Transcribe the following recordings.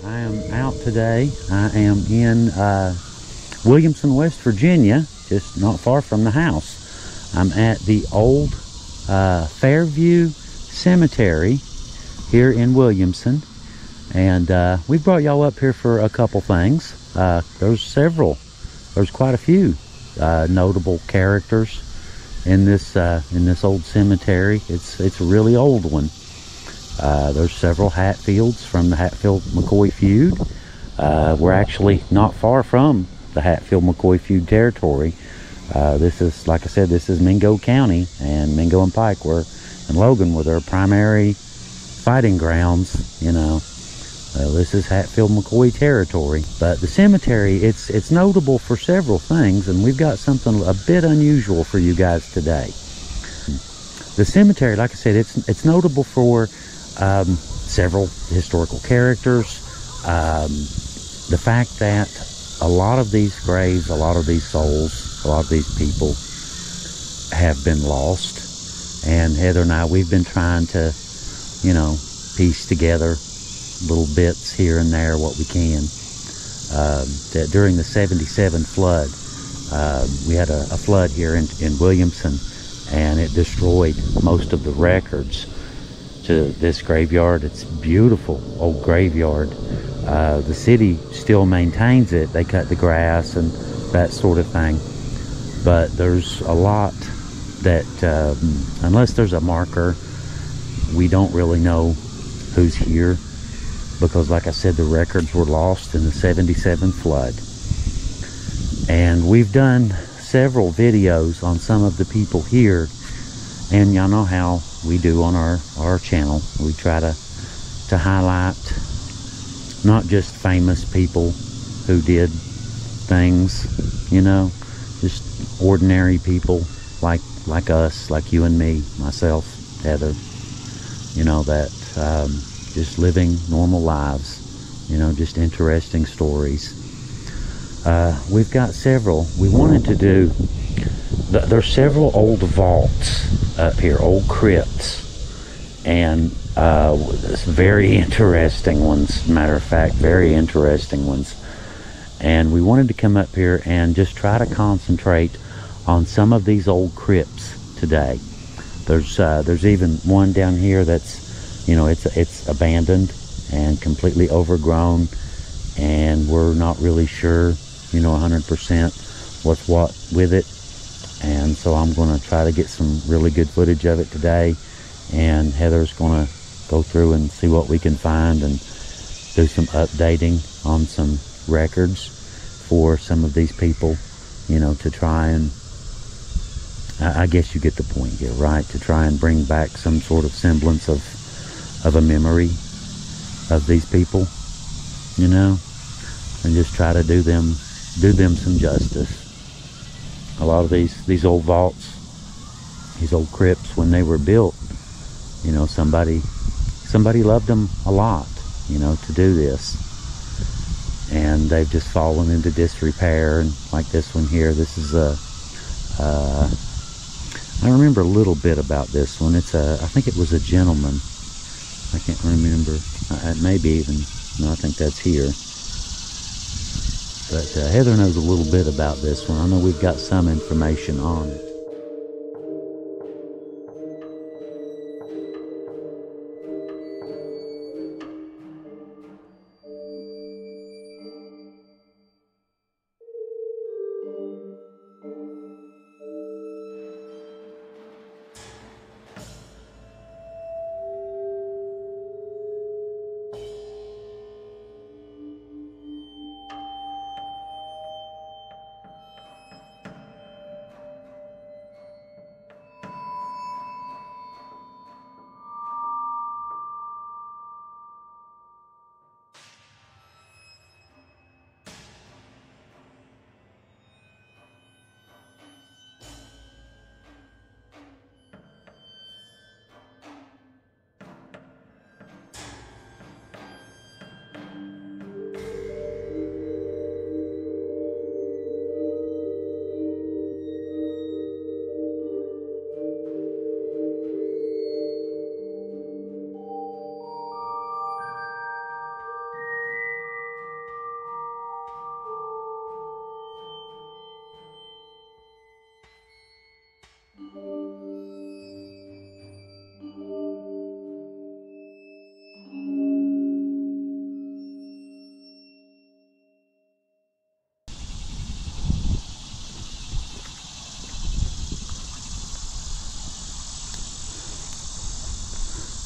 I am out today. I am in Williamson, West Virginia, just not far from the house. I'm at the old Fairview Cemetery here in Williamson, and we brought y'all up here for a couple things. There's quite a few notable characters in this old cemetery. It's a really old one. There's several Hatfields from the Hatfield-McCoy feud. We're actually not far from the Hatfield-McCoy feud territory. This is, like I said, this is Mingo County, and Mingo and Pike and Logan were their primary fighting grounds. You know, this is Hatfield-McCoy territory. But the cemetery, it's notable for several things, and we've got something a bit unusual for you guys today. The cemetery, like I said, it's notable for several historical characters. The fact that a lot of these graves, a lot of these souls, a lot of these people have been lost. And Heather and I, we've been trying to, you know, piece together little bits here and there, what we can. That during the 77 flood, we had a flood here in Williamson, and it destroyed most of the records to this graveyard. It's a beautiful old graveyard. The city still maintains it. They cut the grass and that sort of thing. But there's a lot that, unless there's a marker, we don't really know who's here, because like I said, the records were lost in the 77 flood. And we've done several videos on some of the people here, and y'all know how we do on our channel. We try to highlight not just famous people who did things, you know, just ordinary people like us, like you and me, myself, Heather, you know, that just living normal lives, you know, just interesting stories. We've got several. We wanted to do, there's several old vaults up here, old crypts, and very interesting ones, matter of fact, very interesting ones. And we wanted to come up here and just try to concentrate on some of these old crypts today. There's even one down here that's, you know, it's abandoned and completely overgrown, and we're not really sure, you know, 100% what's what with it. And so I'm going to try to get some really good footage of it today, and Heather's going to go through and see what we can find and do some updating on some records for some of these people, you know, to try and, I guess you get the point here, right? To try and bring back some sort of semblance of a memory of these people, you know, and just try to do them some justice. A lot of these old vaults, these old crypts, when they were built, you know, somebody loved them a lot, you know, to do this, and they've just fallen into disrepair. And like this one here, this is I remember a little bit about this one. I think it was a gentleman. I can't remember. Maybe even, no, I think that's here. But Heather knows a little bit about this one. I know we've got some information on it.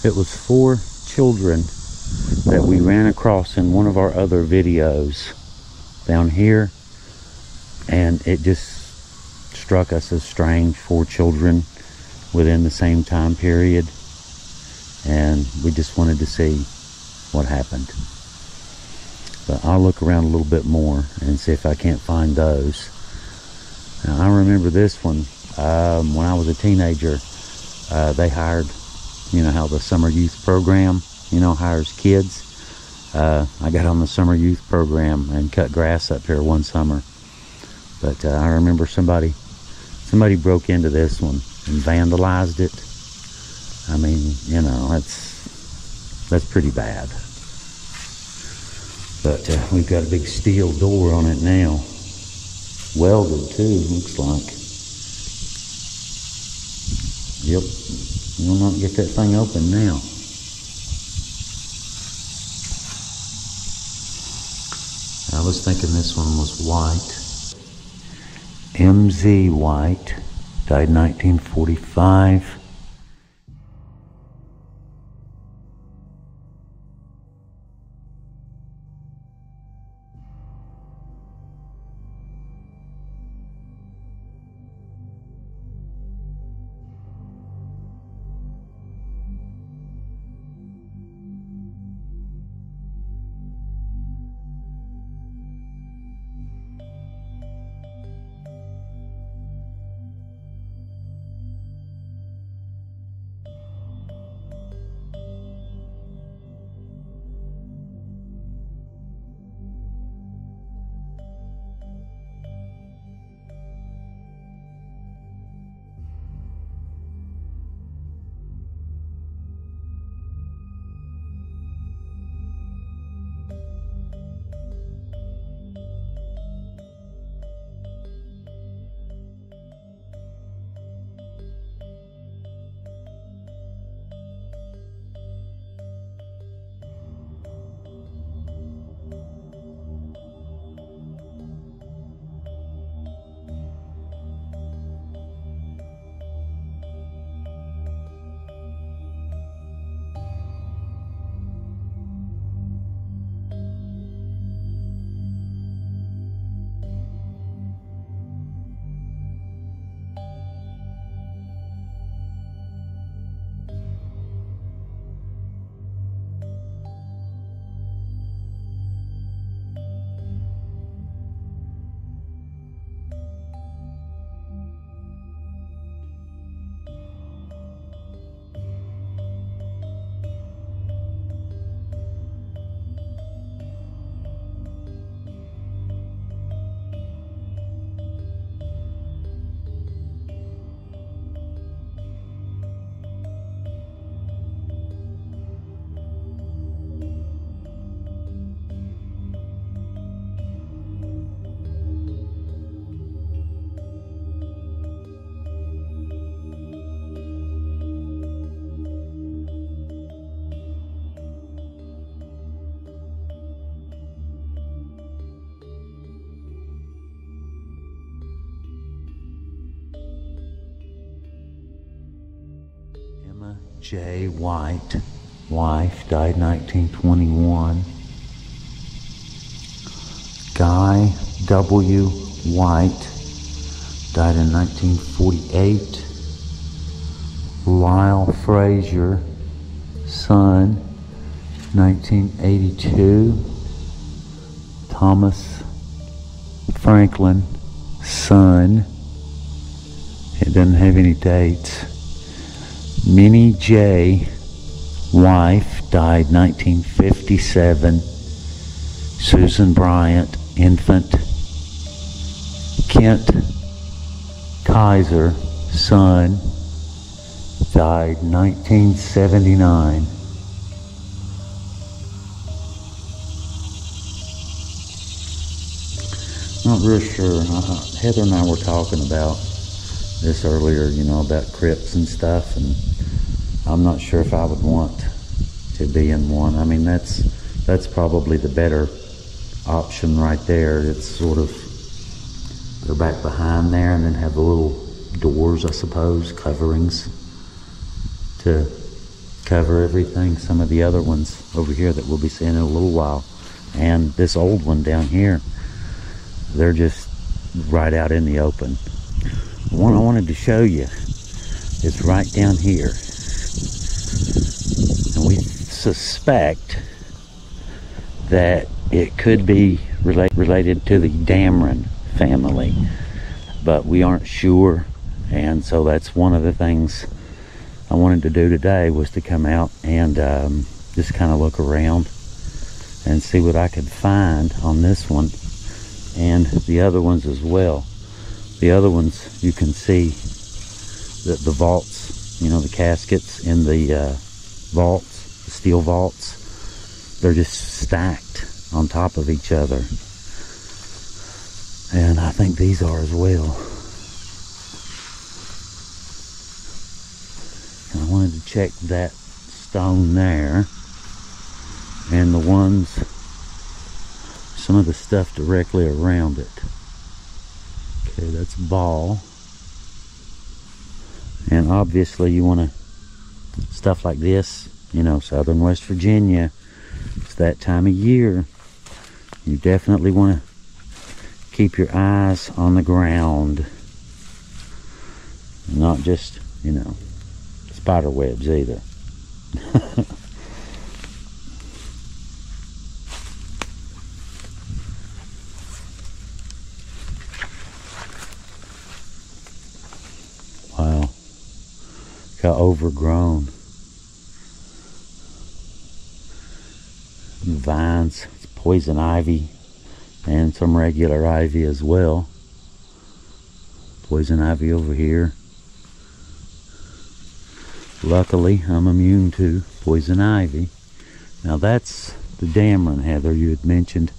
it was 4 children that we ran across in one of our other videos down here, and it just struck us as strange. 4 children within the same time period, and we just wanted to see what happened. But I'll look around a little bit more and see if I can't find those. Now, I remember this one when I was a teenager. They hired, you know how the summer youth program, you know, hires kids. I got on the summer youth program and cut grass up here one summer. But I remember somebody broke into this one and vandalized it. I mean, you know, that's pretty bad. But we've got a big steel door on it now. Welded too, looks like. Yep, we'll not get that thing open now. I was thinking this one was White. M.Z. White, died 1945. J. White, wife, died 1921. Guy W. White, died in 1948. Lyle Frazier, son, 1982. Thomas Franklin, son. It doesn't have any dates. Minnie J. wife, died 1957. Susan Bryant, infant. Kent Kaiser, son, died 1979. Not real sure. Heather and I were talking about this earlier, you know, about crypts and stuff, and I'm not sure if I would want to be in one. I mean, that's probably the better option right there. It's sort of, they're back behind there and then have the little doors, I suppose, coverings to cover everything. Some of the other ones over here that we'll be seeing in a little while, and this old one down here, they're just right out in the open. The one I wanted to show you is right down here, and we suspect that it could be related to the Dameron family, but we aren't sure. And so that's one of the things I wanted to do today, was to come out and just kind of look around and see what I could find on this one and the other ones as well. The other ones, you can see that the vaults, you know, the caskets in the vaults, the steel vaults, they're just stacked on top of each other. And I think these are as well. And I wanted to check that stone there, and the ones, some of the stuff directly around it. Okay, that's ball. And obviously you want to, stuff like this, you know, southern West Virginia, it's that time of year. You definitely want to keep your eyes on the ground, not just, you know, spider webs either. Wow, look how overgrown. Vines, it's poison ivy, and some regular ivy as well. Poison ivy over here. Luckily, I'm immune to poison ivy. Now that's the Dameron, Heather. You had mentioned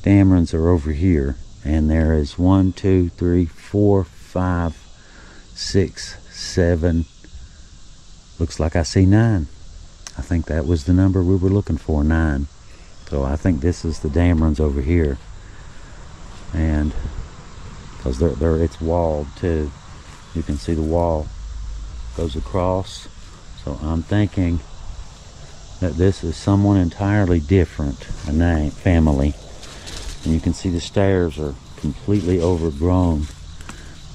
Damerons are over here, and there is 1, 2, 3, 4, 5, 6, 7. Looks like I see 9. I think that was the number we were looking for, 9. So I think this is the Damerons over here, and because it's walled too. You can see the wall goes across. So I'm thinking that this is someone entirely different, a name, family. And you can see the stairs are completely overgrown.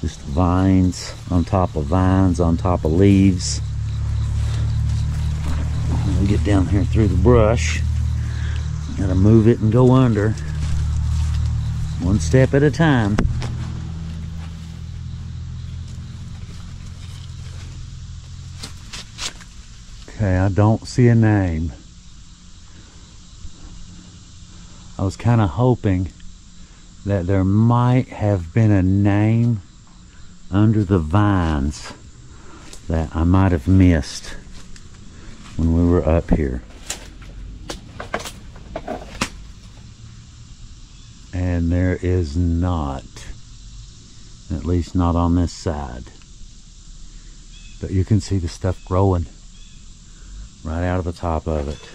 Just vines on top of vines on top of leaves. We'll get down here through the brush. Gotta move it and go under. One step at a time. Okay, I don't see a name. I was kind of hoping that there might have been a name under the vines that I might have missed when we were up here. And there is not, at least not on this side. But you can see the stuff growing right out of the top of it.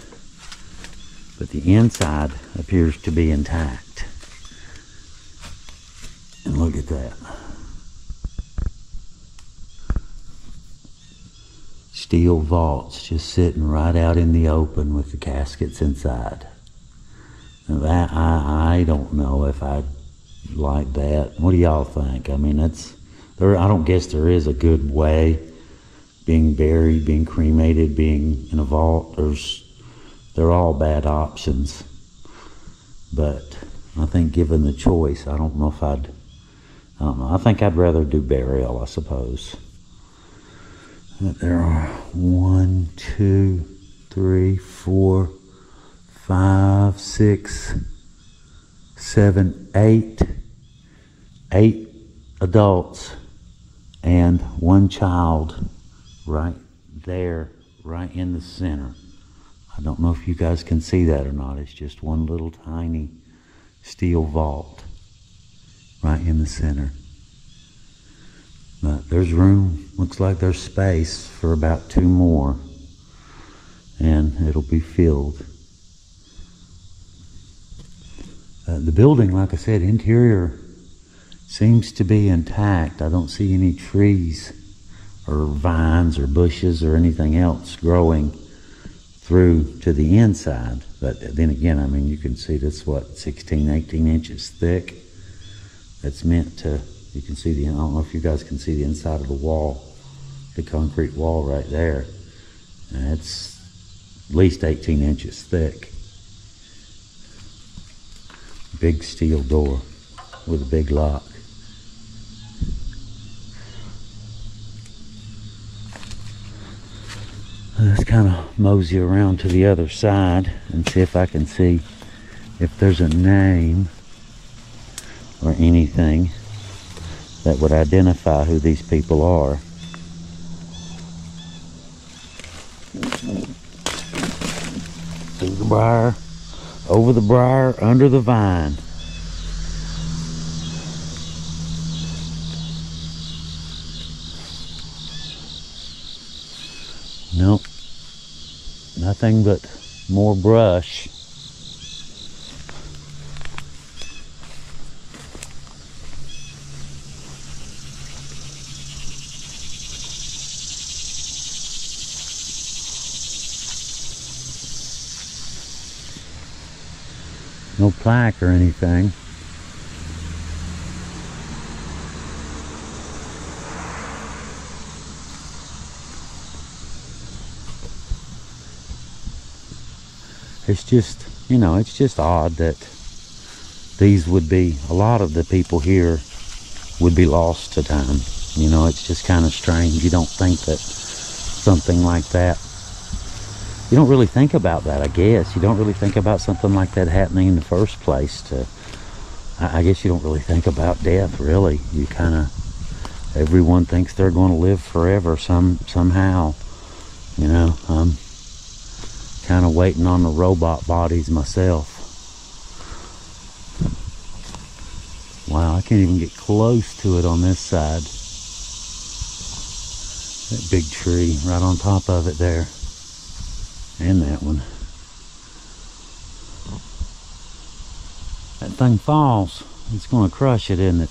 But the inside appears to be intact. And look at that. Steel vaults just sitting right out in the open with the caskets inside. Now that, I don't know if I like that. What do y'all think? I mean, that's, I don't guess there is a good way. Being buried, being cremated, being in a vault, they're all bad options. But I think given the choice, I don't know if I don't know. I think I'd rather do burial, I suppose. But there are 1, 2, 3, 4, 5, 6, 7, 8 adults and 1 child right there, right in the center. I don't know if you guys can see that or not. It's just one little tiny steel vault right in the center. But there's room, looks like there's space for about 2 more, and it'll be filled. The building, like I said, interior seems to be intact. I don't see any trees or vines or bushes or anything else growing through to the inside. But then again, I mean, you can see this, what, 16, 18 inches thick. That's meant to, you can see the, I don't know if you guys can see the inside of the wall, the concrete wall right there. And it's at least 18 inches thick. Big steel door with a big lock. Let's kind of mosey around to the other side and see if I can see if there's a name or anything that would identify who these people are. Through the briar, over the briar, under the vine. Nope, nothing but more brush. No plaque or anything. It's just, you know, it's just odd that these would be, a lot of the people here would be lost to time. You know, it's just kind of strange. You don't think that something like that, you don't really think about that, I guess. You don't really think about something like that happening in the first place. I guess you don't really think about death, really. You kind of, everyone thinks they're going to live forever somehow. You know, kind of waiting on the robot bodies myself. Wow, I can't even get close to it on this side. That big tree right on top of it there. And that one. That thing falls, it's going to crush it, isn't it?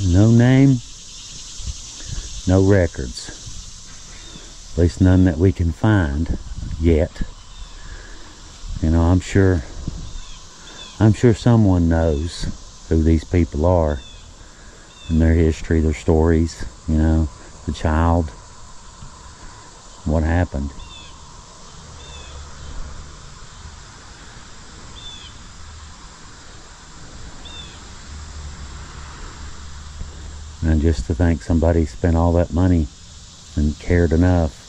No name, no records. At least none that we can find yet. You know, I'm sure someone knows who these people are and their history, their stories, you know, the child, what happened. And just to think somebody spent all that money and cared enough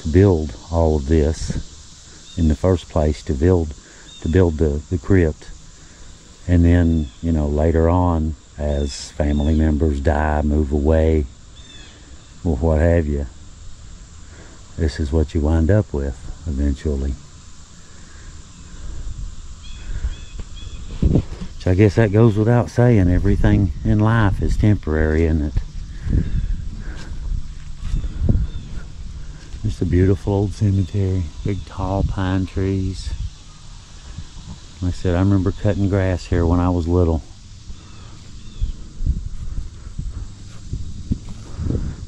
to build all of this in the first place, to build the crypt. And then, you know, later on, as family members die, move away, or what have you, this is what you wind up with eventually. So I guess that goes without saying, everything in life is temporary, isn't it? Just a beautiful old cemetery, big tall pine trees. Like I said, I remember cutting grass here when I was little.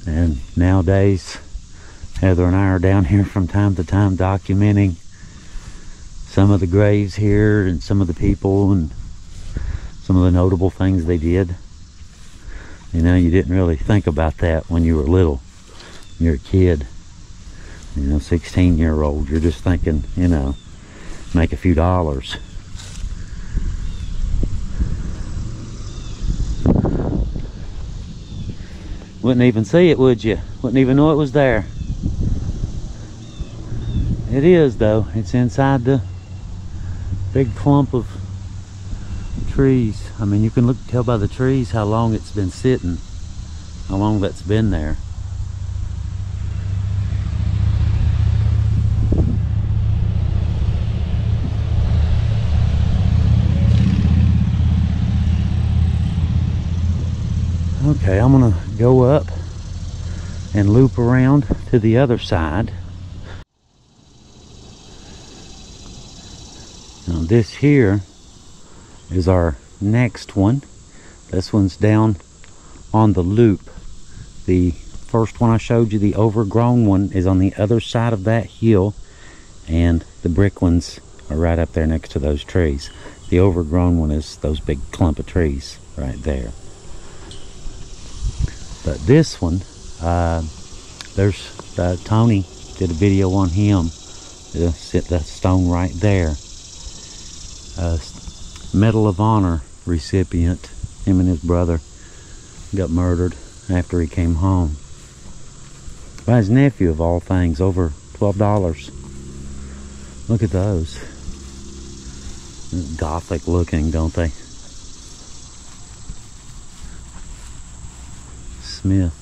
And nowadays, Heather and I are down here from time to time documenting some of the graves here and some of the people and some of the notable things they did. You know, you didn't really think about that when you were little. You're a kid, you know, 16-year-old. You're just thinking, you know, make a few dollars. Wouldn't even see it, would you? Wouldn't even know it was there. It is, though. It's inside the big clump of trees. I mean, you can tell by the trees how long it's been sitting, how long that's been there. Okay, I'm gonna go up and loop around to the other side. Now this here is our next one. This one's down on the loop. The first one I showed you, the overgrown one, is on the other side of that hill, and the brick ones are right up there next to those trees. The overgrown one is those big clump of trees right there. But this one, there's Tony did a video on him. Sit that stone right there. Medal of Honor recipient. Him and his brother got murdered after he came home by his nephew, of all things. Over $12. Look at those. Gothic looking, don't they? Smith.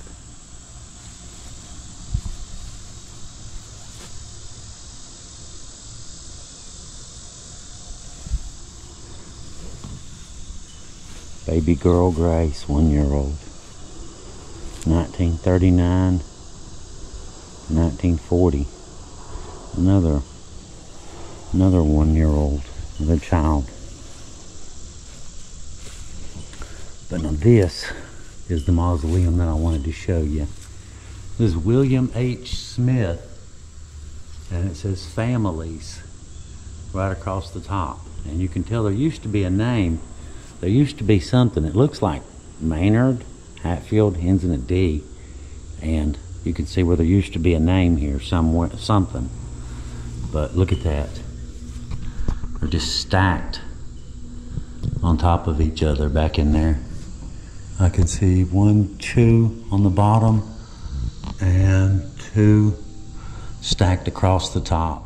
Baby girl Grace, 1-year-old. 1939, 1940. Another 1-year-old, another child. But now this is the mausoleum that I wanted to show you. This is William H. Smith, and it says families right across the top. And you can tell there used to be a name. There used to be something. It looks like Maynard, Hatfield, ends in a D. And you can see where there used to be a name here somewhere, something. But look at that. They're just stacked on top of each other back in there. I can see 1, 2 on the bottom and 2 stacked across the top.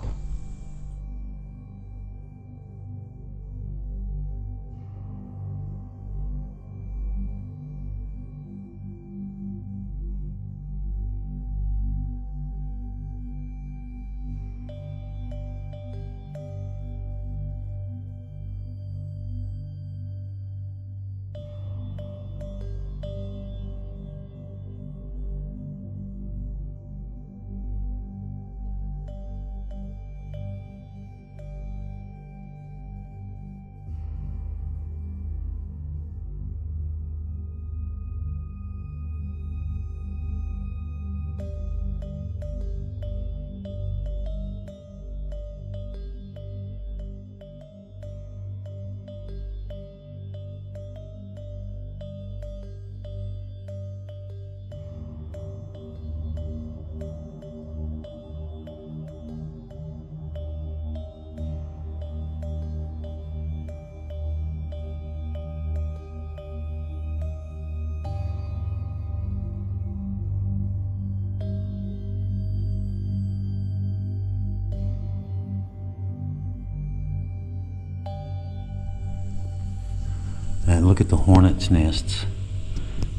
And look at the hornet's nests.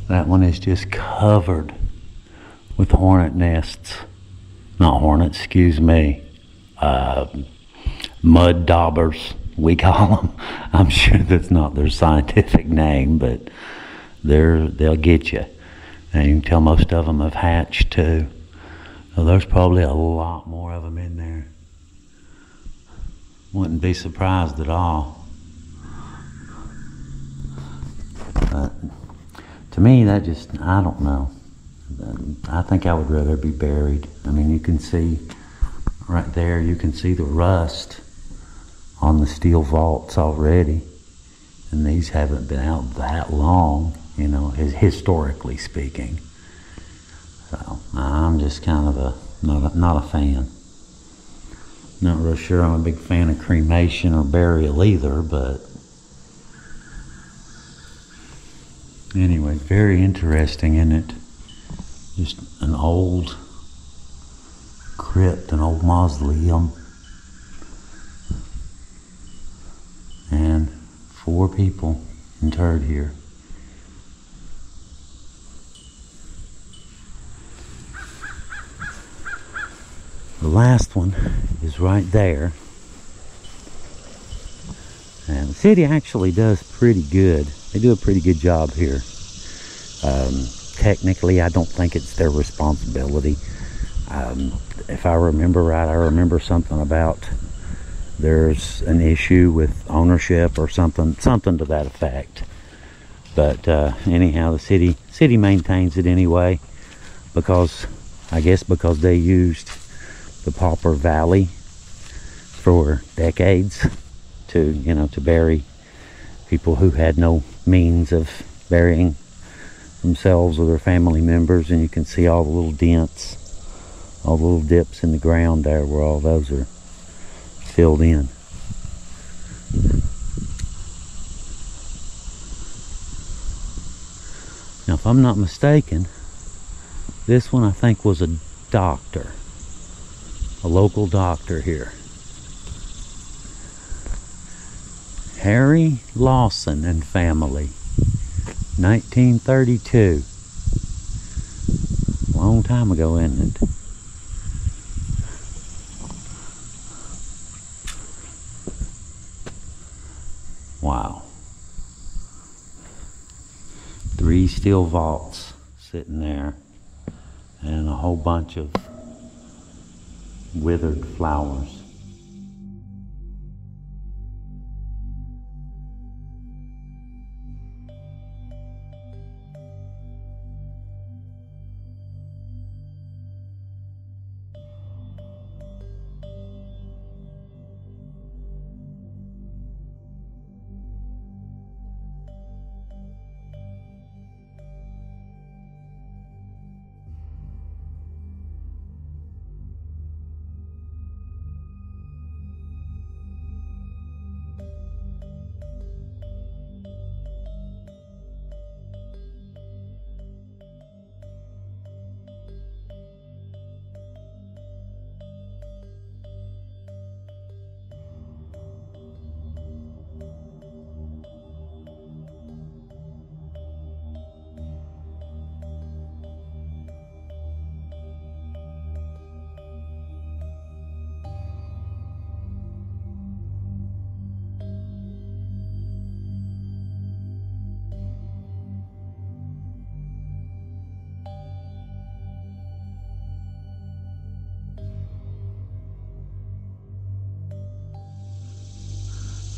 That one is just covered with hornet nests. Not hornets, excuse me. Mud daubers, we call them. I'm sure that's not their scientific name, but they'll get you. And you can tell most of them have hatched too. So there's probably a lot more of them in there. Wouldn't be surprised at all. But to me, that just, I don't know. I think I would rather be buried. I mean, you can see right there, you can see the rust on the steel vaults already. And these haven't been out that long, you know, historically speaking. So I'm just kind of not a fan. Not real sure I'm a big fan of cremation or burial either, but anyway, very interesting, isn't it? Just an old crypt, an old mausoleum. And 4 people interred here. The last one is right there. And the city actually does pretty good. They do a pretty good job here. Technically, I don't think it's their responsibility. If I remember right, I remember something about there's an issue with ownership or something to that effect. But anyhow, the city maintains it anyway, because I guess because they used the Pauper Valley for decades to, to bury people who had no means of burying themselves or their family members. And you can see all the little dents, all the little dips in the ground there where all those are filled in. Now, if I'm not mistaken, this one I think was a doctor, a local doctor here. Harry Lawson and family, 1932. Long time ago, isn't it? Wow. 3 steel vaults sitting there, and a whole bunch of withered flowers.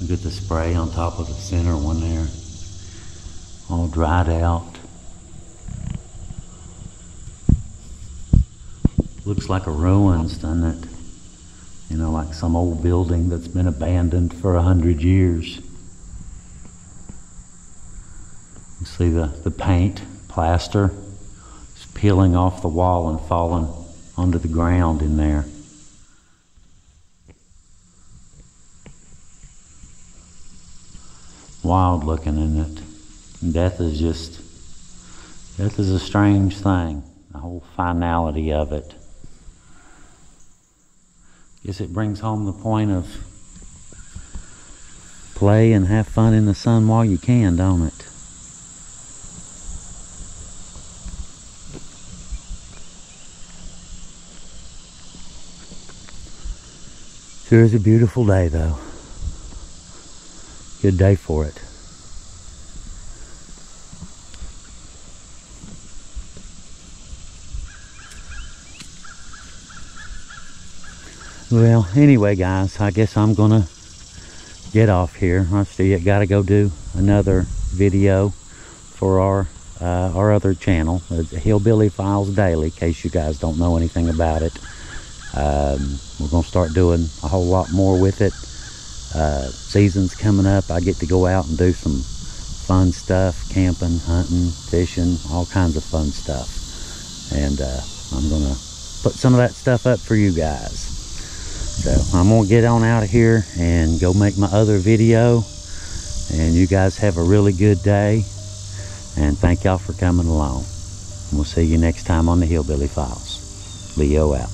Get the spray on top of the center one there, all dried out. Looks like a ruins, doesn't it? Like some old building that's been abandoned for 100 years. You see the paint, plaster, is peeling off the wall and falling onto the ground in there. Wild looking, isn't it? Death is a strange thing, the whole finality of it. Guess it brings home the point of play and have fun in the sun while you can, don't it? Sure is a beautiful day, though. Good day for it. Well, anyway, guys, I guess I'm gonna get off here. I still gotta go do another video for our other channel, Hillbilly Files Daily, in case you guys don't know anything about it. We're gonna start doing a whole lot more with it. Season's coming up. I get to go out and do some fun stuff, camping, hunting, fishing, all kinds of fun stuff. And I'm gonna put some of that stuff up for you guys. So I'm gonna get on out of here and go make my other video. And you guys have a really good day, and thank y'all for coming along. We'll see you next time on the Hillbilly Files. Leo out.